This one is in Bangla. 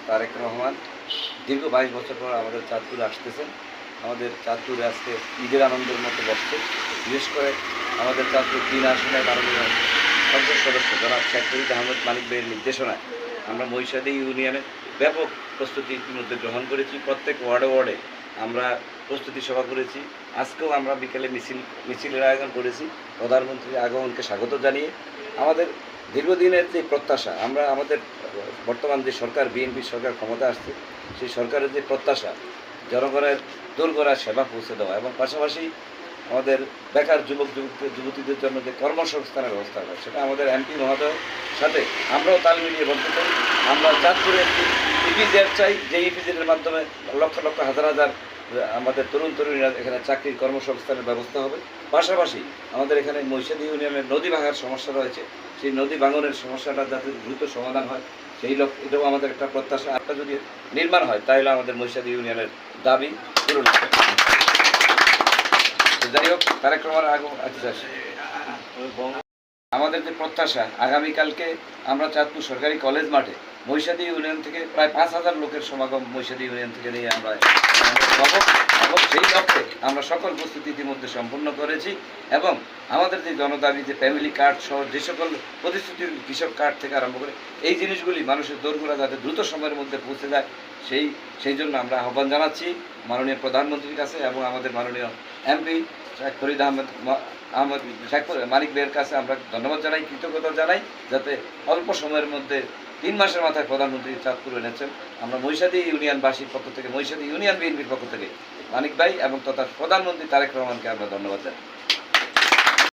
তারেক রহমান দীর্ঘ 22 বছর পর আমাদের চাঁদপুরে আসতেছেন। আমাদের চাঁদপুরে আজকে ঈদের আনন্দের মতো বসছে। বিশেষ করে আমাদের চাঁদপুর 3 আসনের মাননীয় সংসদ সদস্য জনাব শেখ ফরিদ আহমেদ মানিক ভাইয়ের নির্দেশনায় আমরা মহিষাদী ইউনিয়নের ব্যাপক প্রস্তুতি ইতিমধ্যে গ্রহণ করেছি। প্রত্যেক ওয়ার্ডে ওয়ার্ডে আমরা প্রস্তুতি সভা করেছি। আজকেও আমরা বিকেলে মিছিলের আয়োজন করেছি। প্রধানমন্ত্রীর আগমনকে স্বাগত জানিয়ে আমাদের দীর্ঘদিনের যে প্রত্যাশা, আমরা আমাদের বর্তমান যে সরকার বিএনপি সরকার ক্ষমতা আসছে, সেই সরকারের যে প্রত্যাশা জনগণের দোরগোড়া সেবা পৌঁছে দেওয়া এবং পাশাপাশি আমাদের বেকার যুবতীদের জন্য যে কর্মসংস্থানের ব্যবস্থা হয়, সেটা আমাদের এমপি মহোদয়ের সাথে আমরাও তাল মিলিয়ে বলতে চাই। আমরা চাঁদপুরে একটি ইপিজেড চাই, যে ইপিজেডের মাধ্যমে লক্ষ লক্ষ হাজার হাজার আমাদের তরুণ তরুণীরা এখানে চাকরির কর্মসংস্থানের ব্যবস্থা হবে। পাশাপাশি আমাদের এখানে মহিষাদী ইউনিয়নের নদী ভাঙার সমস্যা রয়েছে, সেই নদী ভাঙনের সমস্যাটা যাতে দ্রুত সমাধান হয়, সেই লক্ষ্য এটাও আমাদের একটা প্রত্যাশা। একটা যদি নির্মাণ হয় তাহলে আমাদের মহিষাদী ইউনিয়নের দাবি পূরণ হবে। যাই হোক, তারেক রহমান আমাদের যে প্রত্যাশা, আগামীকালকে আমরা চাঁদপুর সরকারি কলেজ মাঠে মহিষাদী ইউনিয়ন থেকে প্রায় 5,000 লোকের সমাগম মহিষাদী ইউনিয়ন থেকে নিয়ে আমরা এবং সেই লক্ষ্যে আমরা সকল প্রস্তুতি ইতিমধ্যে সম্পন্ন করেছি এবং আমাদের যে জনদাবি, যে ফ্যামিলি কার্ড সহ যে সকল প্রতিশ্রুতির কৃষক কার্ড থেকে আরম্ভ করে এই জিনিসগুলি মানুষের দোরগোড়া যাতে দ্রুত সময়ের মধ্যে পৌঁছে যায়, সেই জন্য আমরা আহ্বান জানাচ্ছি মাননীয় প্রধানমন্ত্রীর কাছে এবং আমাদের মাননীয় এমপি শেখ ফরিদ আহমেদ শেখ মানিক ভাইয়ের কাছে আমরা ধন্যবাদ জানাই, কৃতজ্ঞতা জানাই, যাতে অল্প সময়ের মধ্যে 3 মাসের মাথায় প্রধানমন্ত্রী চাঁদপুর এনেছেন। আমরা মহিষাদী ইউনিয়নবাসীর পক্ষ থেকে, মহিষাদী ইউনিয়ন বিএনপির পক্ষ থেকে মানিক ভাই এবং তথা প্রধানমন্ত্রী তারেক রহমানকে আমরা ধন্যবাদ জানাই।